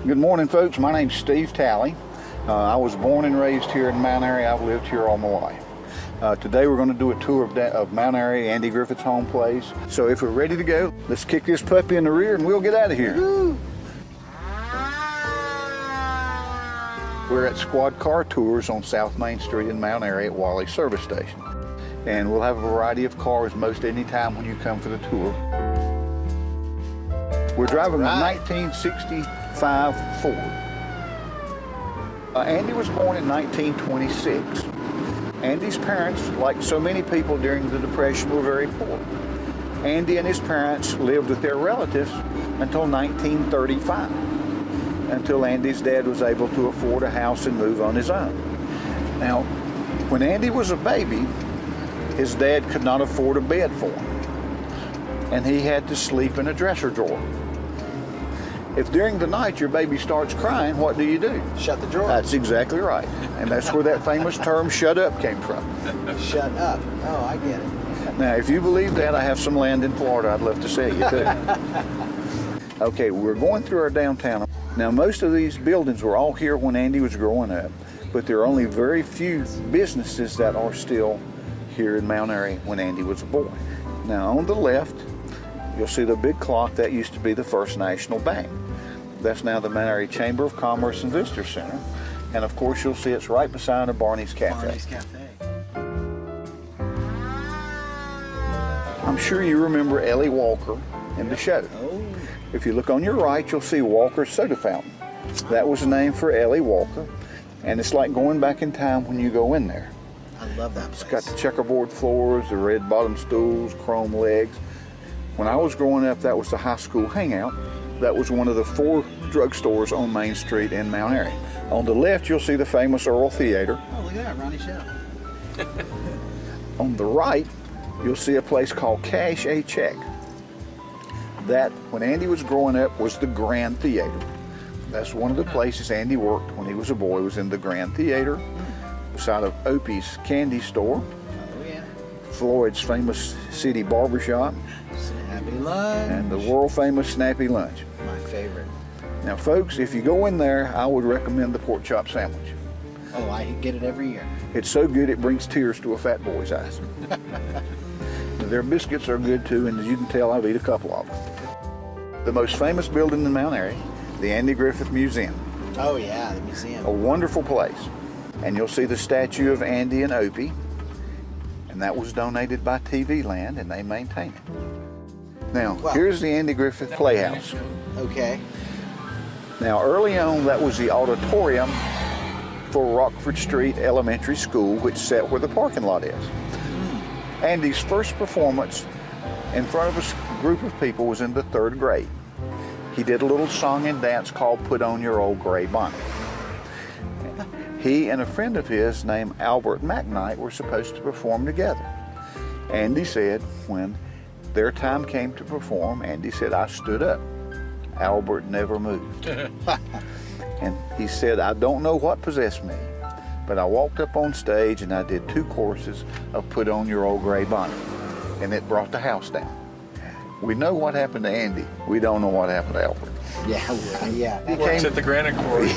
Good morning, folks. My name's Steve Talley. I was born and raised here in Mount Airy. I've lived here all my life. Today we're going to do a tour of Mount Airy, Andy Griffith's home place. So if we're ready to go, let's kick this puppy in the rear and we'll get out of here. Woo. We're at Squad Car Tours on South Main Street in Mount Airy at Wally Service Station. And we'll have a variety of cars most any time when you come for the tour. We're driving a 1965 Ford. Andy was born in 1926. Andy's parents, like so many people during the Depression, were very poor. Andy and his parents lived with their relatives until 1935, until Andy's dad was able to afford a house and move on his own. Now, when Andy was a baby, his dad could not afford a bed for him, and he had to sleep in a dresser drawer. If during the night your baby starts crying, what do? Shut the drawer. That's exactly right. And that's where that famous term, shut up, came from. Shut up. Oh, I get it. Now, if you believe that, I have some land in Florida I'd love to sell you too. Okay, we're going through our downtown. Now, most of these buildings were all here when Andy was growing up, but there are only very few businesses that are still here in Mount Airy when Andy was a boy. Now, on the left, you'll see the big clock. That used to be the First National Bank. That's now the Mount Airy Chamber of Commerce and Visitor Center. And of course, you'll see it's right beside a Barney's Cafe. Barney's Cafe. I'm sure you remember Ellie Walker in the show. Oh. If you look on your right, you'll see Walker's Soda Fountain. That was named for Ellie Walker. And it's like going back in time when you go in there. I love that place. It's got the checkerboard floors, the red bottom stools, chrome legs. When I was growing up, that was the high school hangout. That was one of the 4 drugstores on Main Street in Mount Airy. On the left, you'll see the famous Earl Theater. Oh, look at that, Ronnie Schell. On the right, you'll see a place called Cash a Check. That, when Andy was growing up, was the Grand Theater. That's one of the places Andy worked when he was a boy, was in the Grand Theater, beside of Opie's candy store, Oh, yeah. Floyd's famous city barbershop, Snappy Lunch. and the world famous Snappy Lunch. My favorite. Now, folks, if you go in there, I would recommend the pork chop sandwich. Oh, I get it every year. It's so good it brings tears to a fat boy's eyes. Their biscuits are good too, and as you can tell, I've eaten a couple of them. The most famous building in Mount Airy, the Andy Griffith Museum. Oh, yeah, the museum. A wonderful place. And you'll see the statue of Andy and Opie, and that was donated by TV Land, and they maintain it. Now, Wow. Here's the Andy Griffith Playhouse. Okay. Now, early on, that was the auditorium for Rockford Street Elementary School, which sat where the parking lot is. Andy's first performance in front of a group of people was in the 3rd grade. He did a little song and dance called Put On Your Old Gray Bonnet. He and a friend of his named Albert McKnight were supposed to perform together. Andy said when their time came to perform, Andy said, I stood up. Albert never moved. And he said, I don't know what possessed me, but I walked up on stage and I did 2 courses of Put On Your Old Gray Bonnet, and it brought the house down. We know what happened to Andy. We don't know what happened to Albert. Yeah, yeah. He Works came- at the Granite Quarry.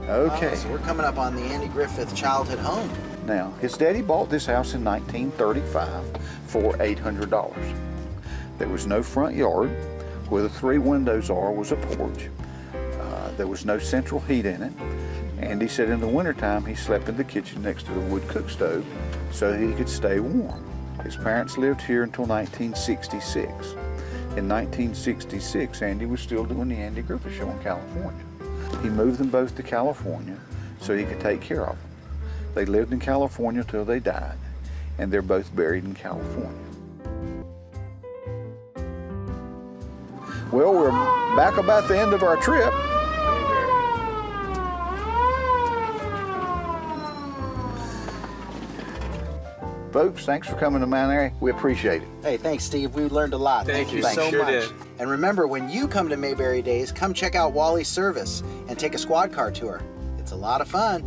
Okay. So we're coming up on the Andy Griffith childhood home. Now, his daddy bought this house in 1935 for $800. There was no front yard. Where the 3 windows are was a porch. There was no central heat in it. Andy said in the wintertime he slept in the kitchen next to the wood cook stove so he could stay warm. His parents lived here until 1966. In 1966, Andy was still doing the Andy Griffith Show in California. He moved them both to California so he could take care of them. They lived in California till they died, and they're both buried in California. Well, we're back about the end of our trip. Folks, thanks for coming to Mount Airy. We appreciate it. Hey, thanks, Steve. We learned a lot. Thank you. so Sure much. did. And remember, when you come to Mayberry Days, come check out Wally's service and take a squad car tour. It's a lot of fun.